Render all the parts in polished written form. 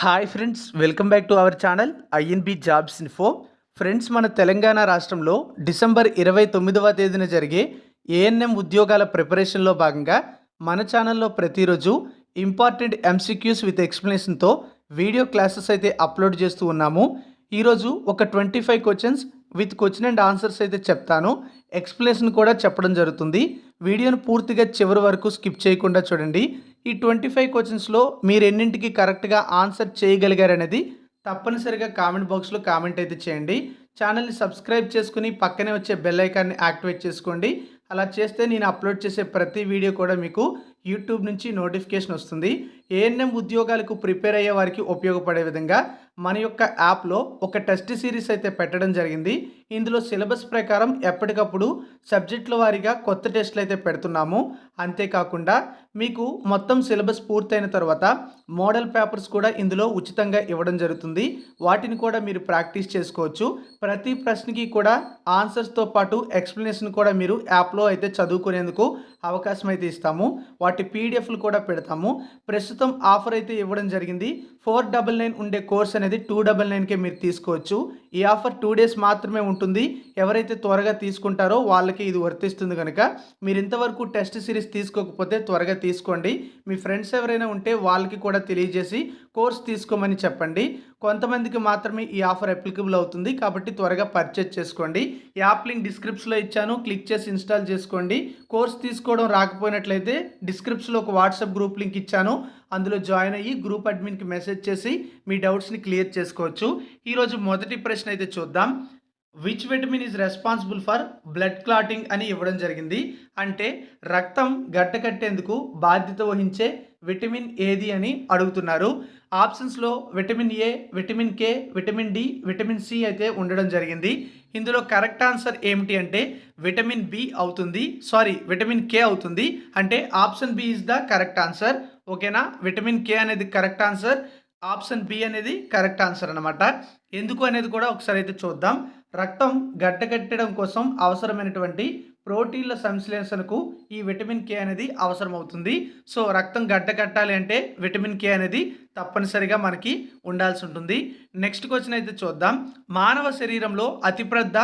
Hi friends, welcome back to our channel INB jobs info. Friends, మన తెలంగాణ రాష్ట్రంలో December 29వ తేదీన జరిగే ఏఎన్ఎం ఉద్యోగాల ప్రిపరేషన్లో భాగంగా మన ఛానల్లో ప్రతిరోజు ఇంపార్టెంట్ ఎంసీక్యూస్ విత్ ఎక్స్ప్లెనేషన్తో వీడియో క్లాసెస్ అయితే అప్లోడ్ చేస్తూ ఉన్నాము. ఈరోజు ఒక 25 questions with question and answers అయితే చెప్తాను. ఎక్స్ప్లెనేషన్ కూడా చెప్పడం జరుగుతుంది. వీడియోను పూర్తిగా చివరి వరకు స్కిప్ చేయకుండా చూడండి. ఈ 25 క్వశ్చన్స్లో మీరు ఎన్నింటికి కరెక్ట్గా ఆన్సర్ చేయగలిగారనేది తప్పనిసరిగా కామెంట్ బాక్స్లో కామెంట్ అయితే చేయండి. ఛానల్ని సబ్స్క్రైబ్ చేసుకుని పక్కనే వచ్చే బెల్ ఐకాన్ని యాక్టివేట్ చేసుకోండి. అలా చేస్తే నేను అప్లోడ్ చేసే ప్రతి వీడియో కూడా మీకు యూట్యూబ్ నుంచి నోటిఫికేషన్ వస్తుంది. ఏఎన్ఎం ఉద్యోగాలకు ప్రిపేర్ అయ్యే వారికి ఉపయోగపడే విధంగా మన యొక్క యాప్లో ఒక టెస్ట్ సిరీస్ అయితే పెట్టడం జరిగింది. ఇందులో సిలబస్ ప్రకారం ఎప్పటికప్పుడు సబ్జెక్టుల వారీగా కొత్త టెస్టులు అయితే పెడుతున్నాము. అంతేకాకుండా మీకు మొత్తం సిలబస్ పూర్తయిన తర్వాత మోడల్ పేపర్స్ కూడా ఇందులో ఉచితంగా ఇవ్వడం జరుగుతుంది. వాటిని కూడా మీరు ప్రాక్టీస్ చేసుకోవచ్చు. ప్రతి ప్రశ్నకి కూడా ఆన్సర్స్తో పాటు ఎక్స్ప్లెనేషన్ కూడా మీరు యాప్లో అయితే చదువుకునేందుకు అవకాశం అయితే ఇస్తాము. వాటి పీడిఎఫ్లు కూడా పెడతాము. ప్రస్తుతం ఆఫర్ అయితే ఇవ్వడం జరిగింది. 499 ఉండే కోర్స్ అనేది 299కే మీరు తీసుకోవచ్చు. ఈ ఆఫర్ 2 డేస్ మాత్రమే ఉంటుంది. ఎవరైతే త్వరగా తీసుకుంటారో వాళ్ళకి ఇది వర్తిస్తుంది కనుక మీరు ఇంతవరకు టెస్ట్ సిరీస్ తీసుకోకపోతే త్వరగా తీసుకోండి. మీ ఫ్రెండ్స్ ఎవరైనా ఉంటే వాళ్ళకి కూడా తెలియజేసి కోర్స్ తీసుకోమని చెప్పండి. కొంతమందికి మాత్రమే ఈ ఆఫర్ అప్లికబుల్ అవుతుంది కాబట్టి త్వరగా పర్చేజ్ చేసుకోండి. యాప్ లింక్ డిస్క్రిప్షన్లో ఇచ్చాను, క్లిక్ చేసి ఇన్స్టాల్ చేసుకోండి. కోర్స్ తీసుకోవడం రాకపోయినట్లయితే డిస్క్రిప్షన్లో ఒక వాట్సాప్ గ్రూప్ లింక్ ఇచ్చాను, అందులో జాయిన్ అయ్యి గ్రూప్ అడ్మిన్కి మెసేజ్ చేసి మీ డౌట్స్ని క్లియర్ చేసుకోవచ్చు. ఈరోజు మొదటి ప్రశ్న అయితే చూద్దాం. Which vitamin is responsible for blood clotting అని ఇవ్వడం జరిగింది. అంటే రక్తం గడ్డకట్టేందుకు బాధ్యత వహించే విటమిన్ ఏది అని అడుగుతున్నారు. ఆప్షన్స్లో vitamin A, vitamin K, vitamin D, vitamin C అయితే ఉండడం జరిగింది. ఇందులో కరెక్ట్ ఆన్సర్ ఏమిటి అంటే విటమిన్ బి అవుతుంది. విటమిన్ కే అవుతుంది. అంటే option B is the correct answer. ఓకేనా? విటమిన్ కే అనేది కరెక్ట్ ఆన్సర్, ఆప్షన్ బి అనేది కరెక్ట్ ఆన్సర్ అనమాట. ఎందుకు అనేది కూడా ఒకసారి అయితే చూద్దాం. రక్తం గడ్డకట్టడం కోసం అవసరమైనటువంటి ప్రోటీన్ల సంశ్లేషణకు ఈ విటమిన్ కే అనేది అవసరం అవుతుంది. సో రక్తం గడ్డకట్టాలి అంటే విటమిన్ కే అనేది తప్పనిసరిగా మనకి ఉండాల్సి ఉంటుంది. నెక్స్ట్ క్వశ్చన్ అయితే చూద్దాం. మానవ శరీరంలో అతిపెద్ద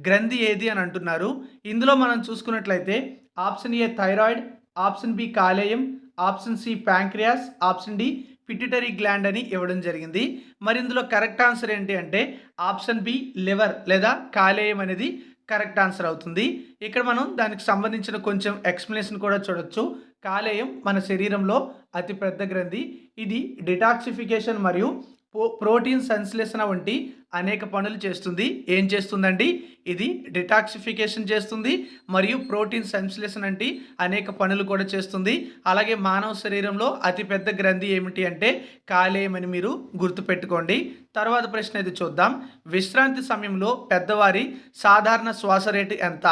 గ్రంథి ఏది అని అంటున్నారు. ఇందులో మనం చూసుకున్నట్లయితే option A thyroid, option B కాలేయం, option C pancreas, option D pituitary gland అని ఇవ్వడం జరిగింది. మరి ఇందులో కరెక్ట్ ఆన్సర్ ఏంటి అంటే ఆప్షన్ బి లివర్ లేదా కాలేయం అనేది కరెక్ట్ ఆన్సర్ అవుతుంది. ఇక్కడ మనం దానికి సంబంధించిన కొంచెం ఎక్స్ప్లెనేషన్ కూడా చూడొచ్చు. కాలేయం మన శరీరంలో అతిపెద్ద గ్రంథి. ఇది డిటాక్సిఫికేషన్ మరియు ప్రోటీన్ సంశ్లేషణ వంటి అనేక పనులు చేస్తుంది. ఏం చేస్తుందండి? ఇది డిటాక్సిఫికేషన్ చేస్తుంది మరియు ప్రోటీన్ సంశ్లేషణ వంటి అనేక పనులు కూడా చేస్తుంది. అలాగే మానవ శరీరంలో అతిపెద్ద గ్రంథి ఏమిటి అంటే కాలేయం అని మీరు గుర్తుపెట్టుకోండి. తర్వాత ప్రశ్న ఇది చూద్దాం. విశ్రాంతి సమయంలో పెద్దవారి సాధారణ శ్వాస రేటు ఎంత?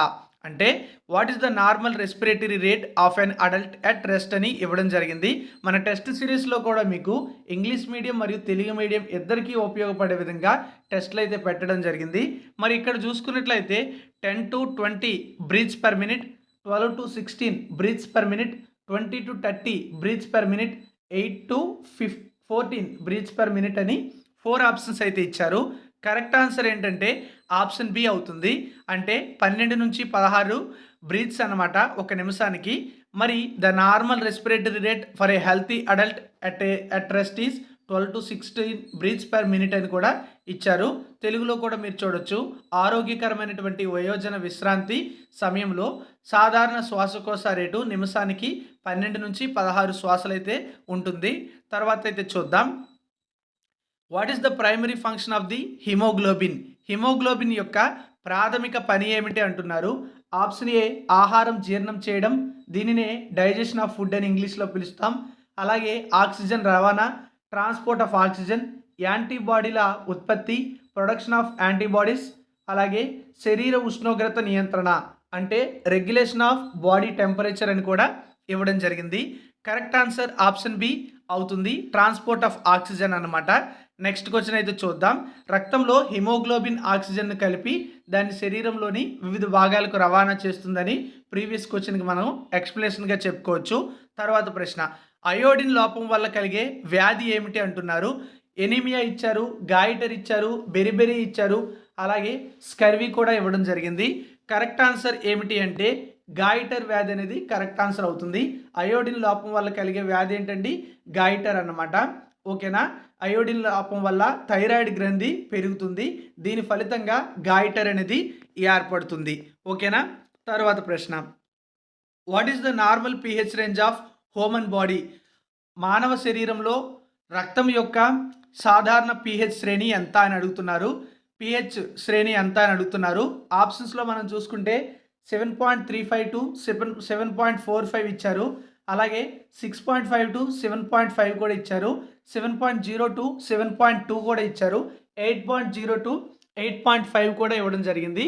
అంటే what is the normal respiratory rate of an adult at rest అని ఇవ్వడం జరిగింది. మన టెస్ట్ సిరీస్లో కూడా మీకు ఇంగ్లీష్ మీడియం మరియు తెలుగు మీడియం ఇద్దరికీ ఉపయోగపడే విధంగా టెస్ట్లు అయితే పెట్టడం జరిగింది. మరి ఇక్కడ చూసుకున్నట్లయితే 10 to 20 breaths per minute, 12 to 16 breaths per minute, 20 to 30 breaths per minute, 8 to 14 breaths per minute అని 4 ఆప్షన్స్ అయితే ఇచ్చారు. కరెక్ట్ ఆన్సర్ ఏంటంటే ఆప్షన్ బి అవుతుంది. అంటే 12 నుంచి 16 బ్రీత్స్ అనమాట ఒక నిమిషానికి. మరి the normal respiratory rate for a healthy adult at rest is 12 to 16 breaths per minute అని కూడా ఇచ్చారు. తెలుగులో కూడా మీరు చూడొచ్చు. ఆరోగ్యకరమైనటువంటి వయోజన విశ్రాంతి సమయంలో సాధారణ శ్వాసకోశ రేటు నిమిషానికి 12 నుంచి 16 శ్వాసలు అయితే ఉంటుంది. తర్వాత అయితే చూద్దాం. What is the primary function of the haemoglobin? Haemoglobin యొక్క ప్రాథమిక పని ఏమిటి అంటున్నారు. ఆప్షన్ ఏ ఆహారం జీర్ణం చేయడం, దీనినే డైజెషన్ ఆఫ్ ఫుడ్ అని ఇంగ్లీష్లో పిలుస్తాం. అలాగే ఆక్సిజన్ రవాణా, ట్రాన్స్పోర్ట్ ఆఫ్ ఆక్సిజన్, యాంటీబాడీల ఉత్పత్తి, ప్రొడక్షన్ ఆఫ్ యాంటీబాడీస్, అలాగే శరీర ఉష్ణోగ్రత నియంత్రణ అంటే రెగ్యులేషన్ ఆఫ్ బాడీ టెంపరేచర్ అని కూడా ఇవ్వడం జరిగింది. కరెక్ట్ ఆన్సర్ ఆప్షన్ బి అవుతుంది, ట్రాన్స్పోర్ట్ ఆఫ్ ఆక్సిజన్ అన్నమాట. నెక్స్ట్ క్వశ్చన్ అయితే చూద్దాం. రక్తంలో హిమోగ్లోబిన్ ఆక్సిజన్ను కలిపి దాన్ని శరీరంలోని వివిధ భాగాలకు రవాణా చేస్తుందని ప్రీవియస్ క్వశ్చన్కి మనం ఎక్స్ప్లెనేషన్గా చెప్పుకోవచ్చు. తర్వాత ప్రశ్న, అయోడిన్ లోపం వల్ల కలిగే వ్యాధి ఏమిటి అంటున్నారు. ఎనీమియా ఇచ్చారు, గాయిటర్ ఇచ్చారు, బెరిబెరీ ఇచ్చారు, అలాగే స్కర్వీ కూడా ఇవ్వడం జరిగింది. కరెక్ట్ ఆన్సర్ ఏమిటి అంటే గాయిటర్ వ్యాధి అనేది కరెక్ట్ ఆన్సర్ అవుతుంది. అయోడిన్ లోపం వల్ల కలిగే వ్యాధి ఏంటండి? గాయిటర్ అన్నమాట. ఓకేనా? అయోడిన్ లోపం వల్ల థైరాయిడ్ గ్రంథి పెరుగుతుంది. దీని ఫలితంగా గాయిటర్ అనేది ఏర్పడుతుంది. ఓకేనా? తర్వాత ప్రశ్న, what is the normal pH range of human body? మానవ శరీరంలో రక్తం యొక్క సాధారణ pH శ్రేణి ఎంత అని అడుగుతున్నారు. pH శ్రేణి ఎంత అని అడుగుతున్నారు. ఆప్షన్స్లో మనం చూసుకుంటే 7.35 టు 7.45 ఇచ్చారు, అలాగే 6.5 టు 7.5 కూడా ఇచ్చారు, 7.0 టు 7.2 కూడా ఇచ్చారు, 8.0 టు 8.5 కూడా ఇవ్వడం జరిగింది.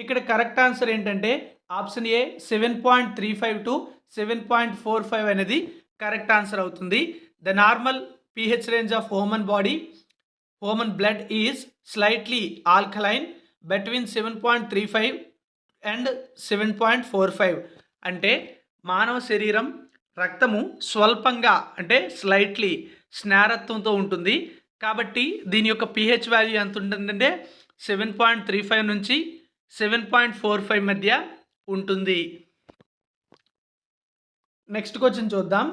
ఇక్కడ కరెక్ట్ ఆన్సర్ ఏంటంటే ఆప్షన్ ఏ 7.35 టు 7.45 అనేది కరెక్ట్ ఆన్సర్ అవుతుంది. The normal pH range of human blood is slightly alkaline between 7.35 and 7.45. అంటే మానవ శరీరం రక్తము స్వల్పంగా అంటే స్లైట్లీ స్నేరత్వంతో ఉంటుంది. కాబట్టి దీని యొక్క pH వాల్యూ ఎంత ఉంటుందంటే 7.35 నుంచి 7.45 మధ్య ఉంటుంది. నెక్స్ట్ క్వశ్చన్ చూద్దాం.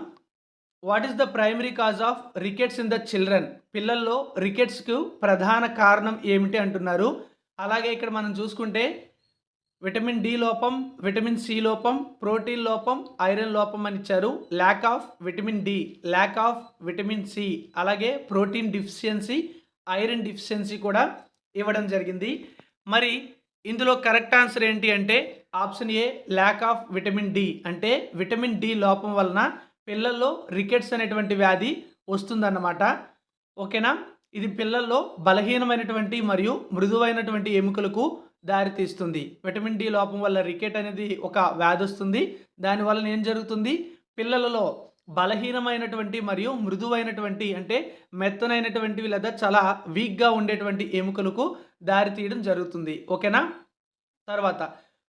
What is the primary cause of rickets in the children? పిల్లల్లో రికెట్స్కు ప్రధాన కారణం ఏమిటి అంటున్నారు. అలాగే ఇక్కడ మనం చూసుకుంటే విటమిన్ డి లోపం, విటమిన్ సి లోపం, ప్రోటీన్ లోపం, ఐరన్ లోపం అని ఇచ్చారు. Lack of vitamin D, lack of vitamin C, అలాగే ప్రోటీన్ డిఫిషియన్సీ, ఐరన్ డిఫిషియన్సీ కూడా ఇవ్వడం జరిగింది. మరి ఇందులో కరెక్ట్ ఆన్సర్ ఏంటి అంటే option A lack of vitamin D. అంటే విటమిన్ డి లోపం వలన పిల్లల్లో రికెట్స్ అనేటువంటి వ్యాధి వస్తుందన్నమాట. ఓకేనా? ఇది పిల్లల్లో బలహీనమైనటువంటి మరియు మృదువైనటువంటి ఎముకలకు దారితీస్తుంది. విటమిన్ డి లోపం వల్ల రికెట్ అనేది ఒక వ్యాధి వస్తుంది. దానివల్ల ఏం జరుగుతుంది? పిల్లలలో బలహీనమైనటువంటి మరియు మృదువైనటువంటి అంటే మెత్తనైనటువంటివి లేదా చాలా వీక్గా ఉండేటువంటి ఎముకలకు దారితీయడం జరుగుతుంది. ఓకేనా? తర్వాత,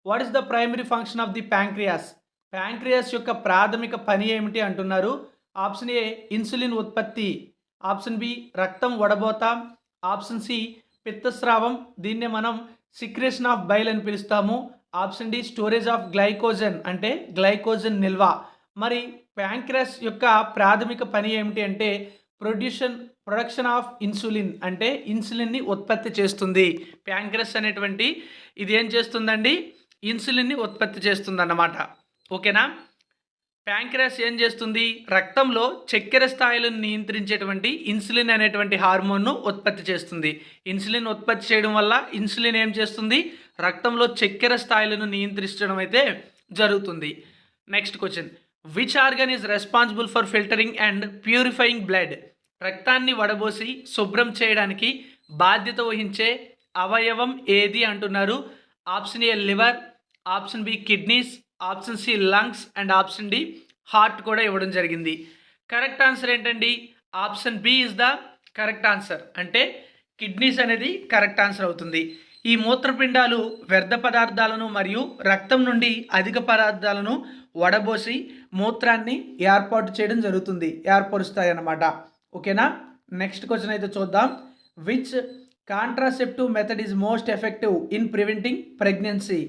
what is the primary function of the pancreas? Pancreas యొక్క ప్రాథమిక పని ఏమిటి అంటున్నారు. ఆప్షన్ ఏ ఇన్సులిన్ ఉత్పత్తి, ఆప్షన్ బి రక్తం వడబోత, ఆప్షన్ సి పిత్తస్రావం, దీన్నే మనం సిక్రేషన్ ఆఫ్ బైల్ అని పిలుస్తాము, option D storage of glycogen అంటే గ్లైకోజన్ నిల్వ. మరి ప్యాంక్రియాస్ యొక్క ప్రాథమిక పని ఏమిటి అంటే ప్రొడక్షన్ ఆఫ్ ఇన్సులిన్ అంటే ఇన్సులిన్ని ఉత్పత్తి చేస్తుంది. ప్యాంక్రియాస్ అనేటువంటి ఇది ఏం చేస్తుందండి? ఇన్సులిన్ని ఉత్పత్తి చేస్తుంది అన్నమాట. ఓకేనా? ప్యాంక్రియాస్ ఏం చేస్తుంది? రక్తంలో చక్కెర స్థాయిలను నియంత్రించేటువంటి ఇన్సులిన్ అనేటువంటి హార్మోన్ను ఉత్పత్తి చేస్తుంది. ఇన్సులిన్ ఉత్పత్తి చేయడం వల్ల ఇన్సులిన్ ఏం చేస్తుంది? రక్తంలో చక్కెర స్థాయిలను నియంత్రించడం అయితే జరుగుతుంది. Next question, which organ is responsible for filtering and purifying blood? రక్తాన్ని వడబోసి శుభ్రం చేయడానికి బాధ్యత వహించే అవయవం ఏది అంటున్నారు. Option A liver, option B kidneys, option C lungs and option D heart కూడా ఇవ్వడం జరిగింది. కరెక్ట్ ఆన్సర్ ఏంటండి? Option B is the correct answer. అంటే కిడ్నీస్ అనేది కరెక్ట్ ఆన్సర్ అవుతుంది. ఈ మూత్రపిండాలు వ్యర్థ పదార్థాలను మరియు రక్తం నుండి అధిక పదార్థాలను వడబోసి మూత్రాన్ని ఏర్పాటు చేయడం జరుగుతుంది, ఏర్పరుస్తాయి అన్నమాట. ఓకేనా? నెక్స్ట్ క్వశ్చన్ అయితే చూద్దాం. Which contraceptive method is most effective in preventing pregnancy?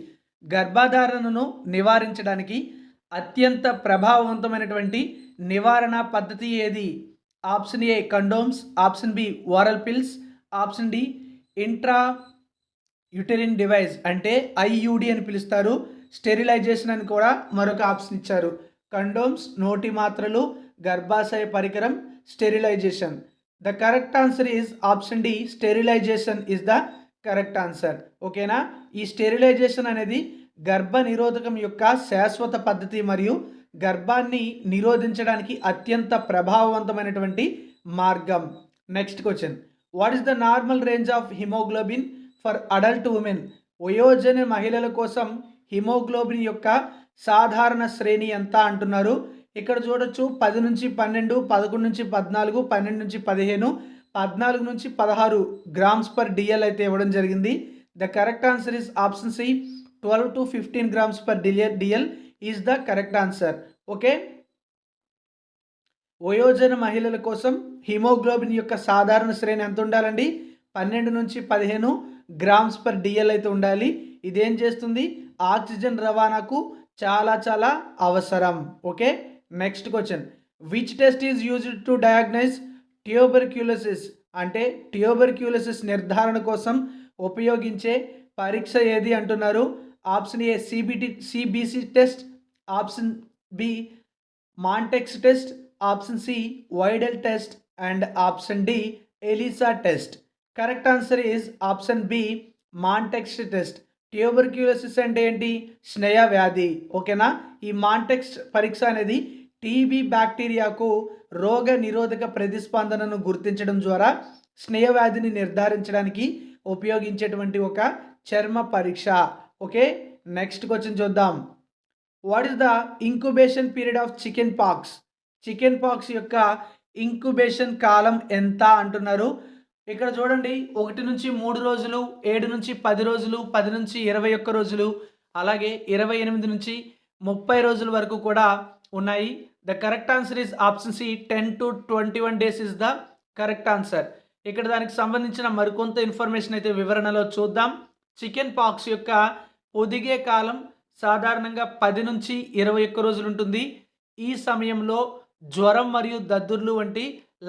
గర్భధారణను నివారించడానికి అత్యంత ప్రభావవంతమైన నివారణ పద్ధతి ఏది? Option A condoms, option B oral pills, option D intra uterine device అంటే ఐయుడి అని పిలుస్తారు, స్టెరిలైజేషన్ అని కూడా మరొక ఆప్షన్ ఇచ్చారు. కండోమ్స్ నోటి మాత్రలు, గర్భాశయ పరికరం, sterilisation. The correct answer is option D sterilisation is the correct answer. ఓకేనా? ఈ స్టెరిలైజేషన్ అనేది గర్భ నిరోధకం యొక్క శాశ్వత పద్ధతి మరియు గర్భాన్ని నిరోధించడానికి అత్యంత ప్రభావవంతమైనటువంటి మార్గం. Next question, what is the normal range of haemoglobin for adult women? వయోజన మహిళల కోసం హిమోగ్లోబిన్ యొక్క సాధారణ శ్రేణి ఎంత అంటున్నారు. ఇక్కడ చూడొచ్చు 10 నుంచి 12, 11 నుంచి 14, 12 నుంచి 15, 14 నుంచి 16 గ్రామ్స్ పర్ డిఎల్ అయితే ఇవ్వడం జరిగింది. The correct answer is option C 12 to 15 grams per dL is the correct answer. Okay, వయోజన మహిళల కోసం హిమోగ్లోబిన్ యొక్క సాధారణ శ్రేణి ఎంత ఉండాలండి? 12 నుంచి 15 గ్రామ్స్ పర్ డిఎల్ అయితే ఉండాలి. ఇదేం చేస్తుంది? ఆక్సిజన్ రవాణాకు చాలా చాలా అవసరం. Okay, next question. Which test is used to diagnose tuberculosis? అంటే ట్యూబర్క్యులోసిస్ నిర్ధారణ కోసం ఉపయోగించే పరీక్ష ఏది అంటున్నారు? Option A CBC test, option B Mantoux test, option C Widal test and option D ELISA test. Correct answer is option B Mantoux test. Tuberculosis అంటే ఏంటి? స్నేహ వ్యాధి. ఓకేనా? ఈ మాంటెక్స్ పరీక్ష అనేది టీబీ బ్యాక్టీరియాకు రోగ నిరోధక ప్రతిస్పందనను గుర్తించడం ద్వారా స్నేహ వ్యాధిని నిర్ధారించడానికి ఉపయోగించేటువంటి ఒక చర్మ పరీక్ష. ఓకే, నెక్స్ట్ క్వశ్చన్ చూద్దాం. What is the incubation period of chicken pox? Chicken pox యొక్క ఇంక్యుబేషన్ కాలం ఎంత అంటున్నారు? ఇక్కడ చూడండి, 1 నుంచి 3 రోజులు, 7 నుంచి 10 రోజులు, 10 నుంచి 21 రోజులు, అలాగే 28 నుంచి 30 రోజుల వరకు కూడా ఉన్నాయి. The correct answer is option C 10 to 21 days is the correct answer. ఇక్కడ దానికి సంబంధించిన మరికొంత ఇన్ఫర్మేషన్ అయితే వివరణలో చూద్దాం. చికెన్ పాక్స్ యొక్క పొదిగే కాలం సాధారణంగా 10 నుంచి 21 రోజులు ఉంటుంది. ఈ సమయంలో జ్వరం మరియు దద్దుర్లు వంటి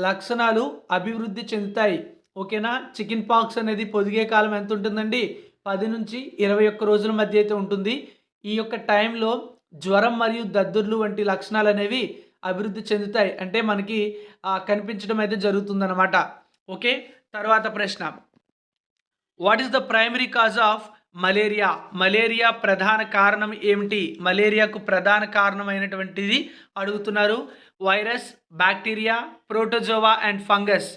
లక్షణాలు అభివృద్ధి చెందుతాయి. ఓకేనా? చికెన్ పాక్స్ అనేది పొదిగే కాలం ఎంత ఉంటుందండి? 10 నుంచి 21 రోజుల మధ్య అయితే ఉంటుంది. ఈ యొక్క టైంలో జ్వరం మరియు దద్దుర్లు వంటి లక్షణాలు అనేవి అభివృద్ధి చెందుతాయి. అంటే మనకి కనిపించడం అయితే జరుగుతుందన్నమాట. ఓకే, తర్వాత ప్రశ్న. What is the primary cause of malaria? Malaria ప్రధాన కారణం ఏమిటి? మలేరియాకు ప్రధాన కారణమైనటువంటిది అడుగుతున్నారు. Virus, bacteria, protozoa and fungus.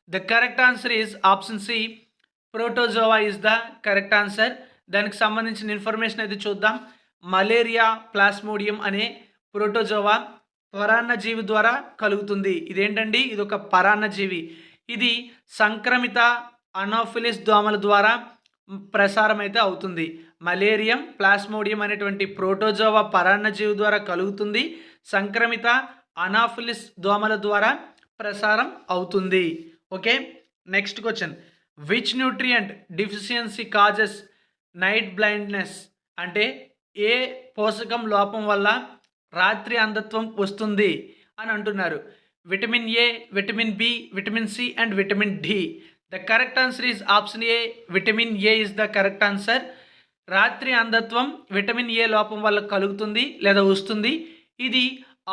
The correct answer is option C protozoa is the correct answer. దానికి సంబంధించిన ఇన్ఫర్మేషన్ అయితే చూద్దాం. మలేరియా ప్లాస్మోడియం అనే ప్రోటోజోవా పరాన్నజీవి ద్వారా కలుగుతుంది. ఇదేంటండి? ఇది ఒక పరాన్నజీవి. ఇది సంక్రమిత అనాఫిలిస్ దోమల ద్వారా ప్రసారం అయితే అవుతుంది. మలేరియం ప్లాస్మోడియం అనేటువంటి ప్రోటోజోవా పరాన్నజీవి ద్వారా కలుగుతుంది. సంక్రమిత అనాఫిలిస్ దోమల ద్వారా ప్రసారం అవుతుంది. Okay, next question. Which nutrient deficiency causes night blindness? అంటే ఏ పోషకం లోపం వల్ల రాత్రి అంధత్వం వస్తుంది అని అంటున్నారు. Vitamin A, vitamin B, vitamin C and vitamin D. The correct answer is option A vitamin A is the correct answer. రాత్రి అంధత్వం విటమిన్ ఏ లోపం వల్ల కలుగుతుంది లేదా వస్తుంది. ఇది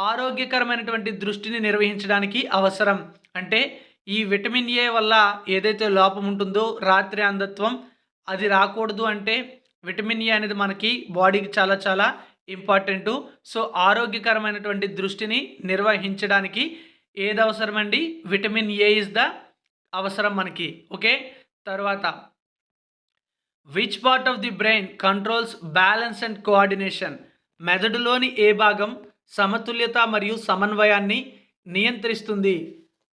ఆరోగ్యకరమైనటువంటి దృష్టిని నిర్వహించడానికి అవసరం. అంటే ఈ విటమిన్ ఏ వల్ల ఏదైతే లోపం ఉంటుందో రాత్రి అంధత్వం, అది రాకూడదు అంటే విటమిన్ ఏ అనేది మనకి బాడీకి చాలా చాలా ఇంపార్టెంటు. సో ఆరోగ్యకరమైనటువంటి దృష్టిని నిర్వహించడానికి ఏది అవసరం అండి? విటమిన్ ఏ ఇస్ ద అవసరం మనకి. ఓకే, తర్వాత which part of the brain controls balance and coordination? మెదడులోని ఏ భాగం సమతుల్యత మరియు సమన్వయాన్ని నియంత్రిస్తుంది?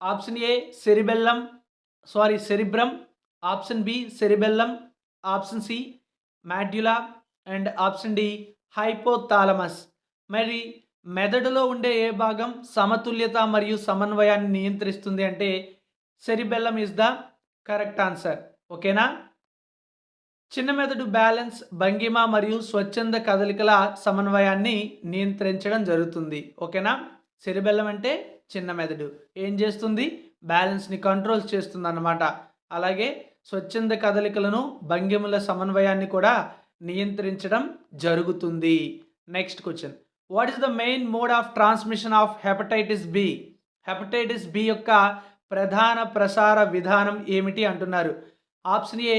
Option A cerebrum, option B cerebellum, option C medulla and option D hypothalamus. మరి మెదడులో ఉండే ఏ భాగం సమతుల్యత మరియు సమన్వయాన్ని నియంత్రిస్తుంది అంటే cerebellum is the correct answer. ఓకేనా? చిన్న మెదడు బ్యాలెన్స్, భంగిమ మరియు స్వచ్ఛంద కదలికల సమన్వయాన్ని నియంత్రించడం జరుగుతుంది. ఓకేనా? సెరిబెల్లం అంటే చిన్న మెదడు ఏం చేస్తుంది? బ్యాలెన్స్ని కంట్రోల్ చేస్తుంది అన్నమాట. అలాగే స్వచ్ఛంద కదలికలను, భంగిమల సమన్వయాన్ని కూడా నియంత్రించడం జరుగుతుంది. Next question. What is the main mode of transmission of hepatitis B? Hepatitis B యొక్క ప్రధాన ప్రసార విధానం ఏమిటి అంటున్నారు. ఆప్షన్ ఏ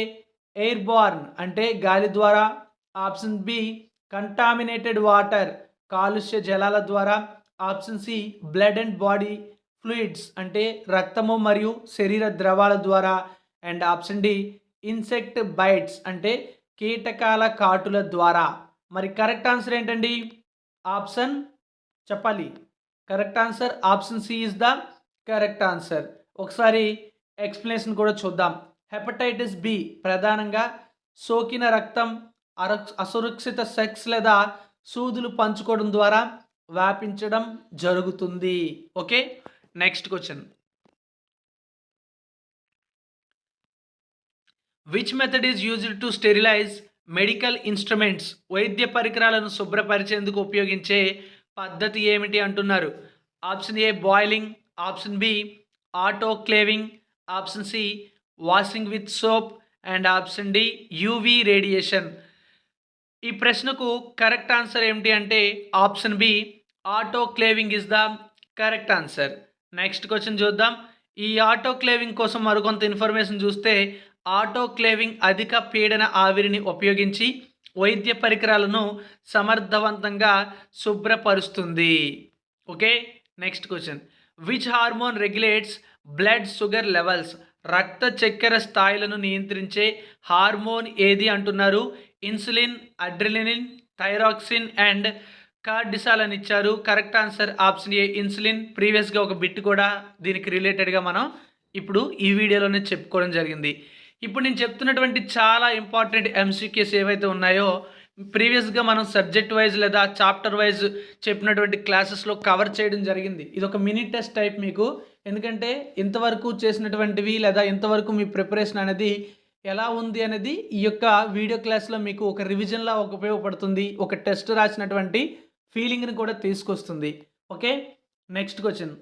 ఎయిర్ బార్న్ అంటే గాలి ద్వారా, ఆప్షన్ బి కంటామినేటెడ్ వాటర్ కాలుష్య జలాల ద్వారా, option C blood and body fluids అంటే రక్తము మరియు శరీర ద్రవాల ద్వారా, and option D insect bites అంటే కీటకాల కాటుల ద్వారా. మరి కరెక్ట్ ఆన్సర్ ఏంటండి? ఆప్షన్ చెప్పాలి. Correct answer option C is the correct answer. ఒకసారి ఎక్స్ప్లెనేషన్ కూడా చూద్దాం. హెపటైటిస్ బి ప్రధానంగా సోకిన రక్తం, అసురక్షిత సెక్స్ లేదా సూదులు పంచుకోవడం ద్వారా వ్యాపించడం జరుగుతుంది. Okay, next question, which method is used to sterilise medical instruments? వైద్య పరికరాలను శుభ్రపరిచేందుకు ఉపయోగించే పద్ధతి ఏమిటి అంటున్నారు. Option A boiling, option B autoclaving, option C washing with soap and option D UV radiation. ఈ ప్రశ్నకు కరెక్ట్ ఆన్సర్ ఏమిటి అంటే option B autoclaving is the correct answer. Next question చూద్దాం. ఈ ఆటోక్లేవింగ్ కోసం మరికొంత ఇన్ఫర్మేషన్ చూస్తే ఆటోక్లేవింగ్ అధిక పీడన ఆవిరిని ఉపయోగించి వైద్య పరికరాలను సమర్థవంతంగా శుభ్రపరుస్తుంది. Okay, next question, which hormone regulates blood sugar levels? రక్త చక్కెర స్థాయిలను నియంత్రించే హార్మోన్ ఏది అంటున్నారు. Insulin, adrenaline, thyroxine and cortisol అని ఇచ్చారు. Correct answer option A insulin. ప్రీవియస్గా ఒక బిట్ కూడా దీనికి రిలేటెడ్గా మనం ఇప్పుడు ఈ వీడియోలోనే చెప్పుకోవడం జరిగింది. ఇప్పుడు నేను చెప్తున్నటువంటి చాలా ఇంపార్టెంట్ ఎంసీక్యూస్ ఏవైతే ఉన్నాయో ప్రీవియస్గా మనం సబ్జెక్ట్ వైజ్ లేదా చాప్టర్ వైజ్ చెప్పినటువంటి క్లాసెస్లో కవర్ చేయడం జరిగింది. ఇది ఒక మినీ టెస్ట్ టైప్ మీకు, ఎందుకంటే ఇంతవరకు చేసినటువంటివి లేదా ఇంతవరకు మీ ప్రిపరేషన్ అనేది ఎలా ఉంది అనేది ఈ యొక్క వీడియో క్లాస్లో మీకు ఒక రివిజన్లా ఒక ఉపయోగపడుతుంది, ఒక టెస్ట్ రాసినటువంటి ఫీలింగ్ని కూడా తీసుకొస్తుంది. Okay, next question,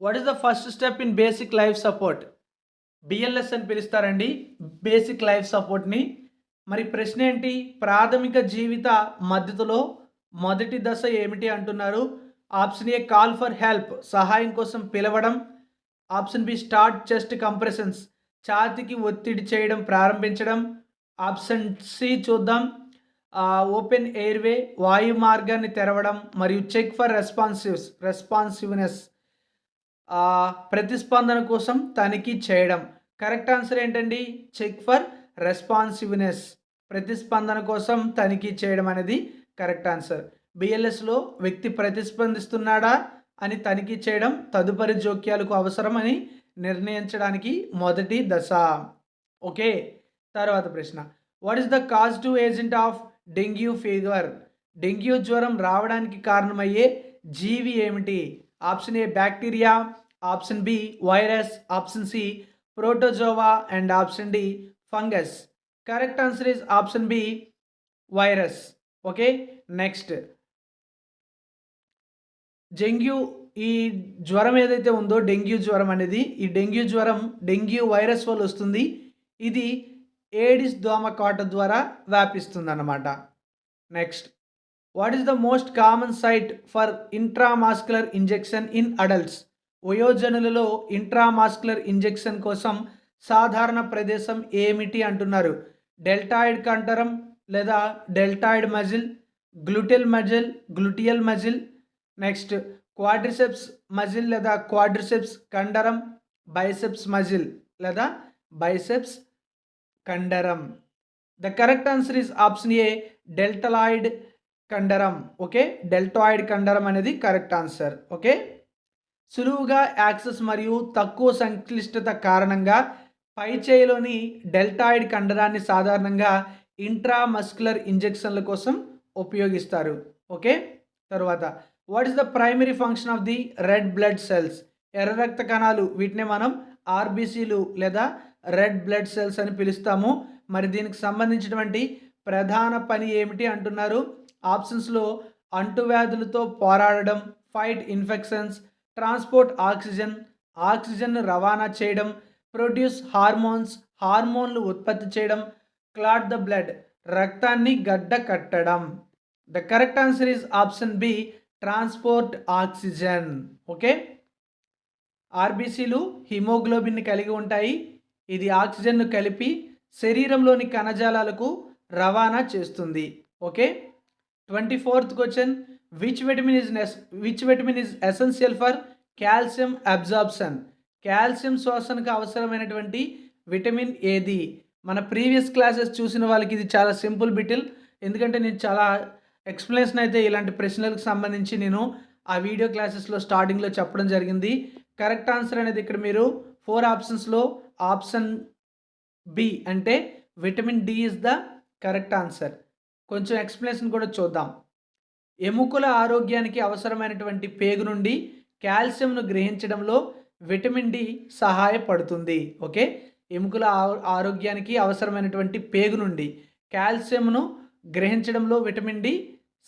what is the first step in basic life support? BLS అని పిలుస్తారండి బేసిక్ లైఫ్ సపోర్ట్ని. మరి ప్రశ్న ఏంటి? ప్రాథమిక జీవిత మద్దతులో మొదటి దశ ఏమిటి అంటున్నారు. Option A call for help, సహాయం కోసం పిలవడం. Option B start chest compressions, ఛాతీకి ఒత్తిడి చేయడం ప్రారంభించడం. ఆప్షన్ సి చూద్దాం, ఓపెన్ ఎయిర్వే, వాయు మార్గాన్ని తెరవడం. మరియు చెక్ ఫర్ రెస్పాన్సివ్నెస్, ప్రతిస్పందన కోసం తనిఖీ చేయడం. కరెక్ట్ ఆన్సర్ ఏంటండి? చెక్ ఫర్ రెస్పాన్సివ్నెస్, ప్రతిస్పందన కోసం తనిఖీ చేయడం అనేది కరెక్ట్ ఆన్సర్. బిఎల్ఎస్లో వ్యక్తి ప్రతిస్పందిస్తున్నాడా అని తనిఖీ చేయడం తదుపరి జోక్యాలకు అవసరమని నిర్ణయించడానికి మొదటి దశ. ఓకే, తర్వాత ప్రశ్న, what is the causative agent of dengue fever? Dengue జ్వరం రావడానికి కారణమయ్యే జీవి ఏమిటి? Option A bacteria, option B virus, option C protozoa and option D fungus. Correct answer is option B virus. Okay, next, dengue, ఈ జ్వరం ఏదైతే ఉందో dengue జ్వరం అనేది, ఈ డెంగ్యూ జ్వరం డెంగ్యూ వైరస్ వల్ల వస్తుంది. ఇది ఏడిస్ దోమ కాటు ద్వారా వ్యాపిస్తుంది అన్నమాట. Next, what is the most common site for intramuscular injection in adults? వయోజనులలో ఇంట్రామాస్కులర్ ఇంజెక్షన్ కోసం సాధారణ ప్రదేశం ఏమిటి అంటున్నారు. డెల్టాయిడ్ కండరం లేదా deltoid muscle, gluteal muscle. Next, quadriceps muscle లేదా క్వాడ్రిసెప్స్ కండరం, బైసెప్స్ మజిల్ లేదా బైసెప్స్ కండరం. The correct answer is option A deltoid కండరం. ఓకే, డెల్టాయిడ్ కండరం అనేది కరెక్ట్ ఆన్సర్. ఓకే, సులువుగా యాక్సెస్ మరియు తక్కువ సంక్లిష్టత కారణంగా పై చేయిలోని డెల్టాయిడ్ కండరాన్ని సాధారణంగా ఇంట్రామస్కులర్ ఇంజెక్షన్ల కోసం ఉపయోగిస్తారు. ఓకే, తర్వాత, what is the primary function of the red blood cells? ఎర్ర రక్త కణాలు, వీటిని మనం ఆర్బీసీలు లేదా రెడ్ బ్లడ్ సెల్స్ అని పిలుస్తాము. మరి దీనికి సంబంధించినటువంటి ప్రధాన పని ఏమిటి అంటున్నారు. ఆప్షన్స్లో అంటువ్యాధులతో పోరాడడం, ఫైట్ ఇన్ఫెక్షన్స్, ట్రాన్స్పోర్ట్ ఆక్సిజన్ను రవాణా చేయడం, ప్రొడ్యూస్ హార్మోన్లు ఉత్పత్తి చేయడం, క్లాట్ ద బ్లడ్, రక్తాన్ని గడ్డ కట్టడం. The correct answer is option B transport oxygen. Okay, ఆర్బీసీలు హిమోగ్లోబిన్ని కలిగి ఉంటాయి. ఇది ఆక్సిజన్ను కలిపి శరీరంలోని కణజాలాలకు రవాణా చేస్తుంది. Okay, 24th question, which vitamin is essential for calcium absorption? Calcium శోషణకు అవసరమైనటువంటి విటమిన్ ఏది? మన ప్రీవియస్ క్లాసెస్ చూసిన వాళ్ళకి ఇది చాలా సింపుల్ బిటిల్, ఎందుకంటే నేను చాలా ఎక్స్ప్లెనేషన్ అయితే ఇలాంటి ప్రశ్నలకు సంబంధించి నేను ఆ వీడియో క్లాసెస్లో స్టార్టింగ్లో చెప్పడం జరిగింది. కరెక్ట్ ఆన్సర్ అనేది ఇక్కడ మీరు 4 ఆప్షన్స్లో ఆప్షన్ బి అంటే vitamin D is the correct answer. కొంచెం ఎక్స్ప్లెనేషన్ కూడా చూద్దాం. ఎముకల ఆరోగ్యానికి అవసరమైనటువంటి పేగు నుండి కాల్షియంను గ్రహించడంలో విటమిన్ డి సహాయపడుతుంది. ఓకే, ఎముకల ఆరోగ్యానికి అవసరమైనటువంటి పేగు నుండి కాల్షియంను గ్రహించడంలో విటమిన్ డి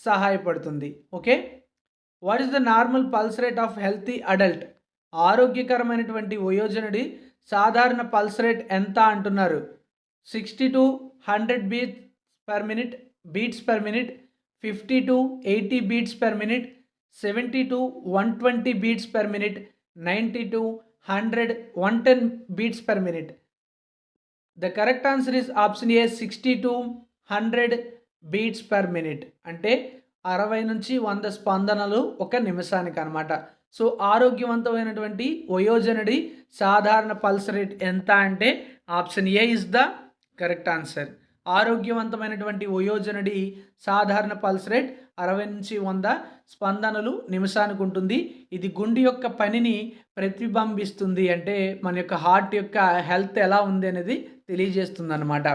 సహాయపడుతుంది. Okay, what is the normal pulse rate of healthy adult? ఆరోగ్యకరమైనటువంటి వయోజనుడి సాధారణ పల్స్ రేట్ ఎంత అంటున్నారు? 60 to 100 beats per minute, 50 to 80 beats per minute, 70 to 120 beats per minute, 90 to 100 110 beats per minute. The correct answer is option A, 60 to 100 beats per minute. అంటే 60 నుంచి 100 స్పందనలు ఒక నిమిషానికి అనమాట. సో ఆరోగ్యవంతమైనటువంటి వయోజనుడి సాధారణ పల్స్ రేట్ ఎంత అంటే option A is the correct answer. ఆరోగ్యవంతమైనటువంటి వయోజనుడి సాధారణ పల్స్ రేట్ 60 నుంచి 100 స్పందనలు నిమిషానికి ఉంటుంది. ఇది గుండె యొక్క పనిని ప్రతిబింబిస్తుంది, అంటే మన యొక్క హార్ట్ యొక్క హెల్త్ ఎలా ఉంది అనేది తెలియజేస్తుంది అనమాట.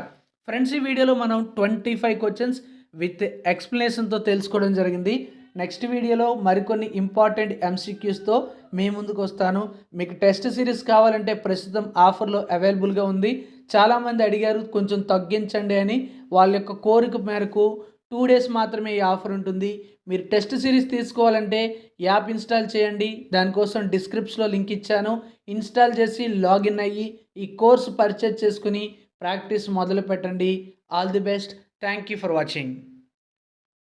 ఫ్రెండ్స్, ఈ వీడియోలో మనం 25 క్వశ్చన్స్ విత్ ఎక్స్ప్లెనేషన్తో తెలుసుకోవడం జరిగింది. నెక్స్ట్ వీడియోలో మరికొన్ని ఇంపార్టెంట్ ఎంసీక్యూస్తో మీ ముందుకు వస్తాను. మీకు టెస్ట్ సిరీస్ కావాలంటే ప్రస్తుతం ఆఫర్లో అవైలబుల్గా ఉంది. చాలామంది అడిగారు కొంచెం తగ్గించండి అని. వాళ్ళ యొక్క కోరిక మేరకు 2 days మాత్రమే ఈ ఆఫర్ ఉంటుంది. మీరు టెస్ట్ సిరీస్ తీసుకోవాలంటే యాప్ ఇన్స్టాల్ చేయండి. దానికోసం డిస్క్రిప్షన్లో లింక్ ఇచ్చాను. ఇన్స్టాల్ చేసి లాగిన్ అయ్యి ఈ కోర్సు పర్చేజ్ చేసుకుని ప్రాక్టీస్ మొదలు పెట్టండి. All the best. Thank you for watching.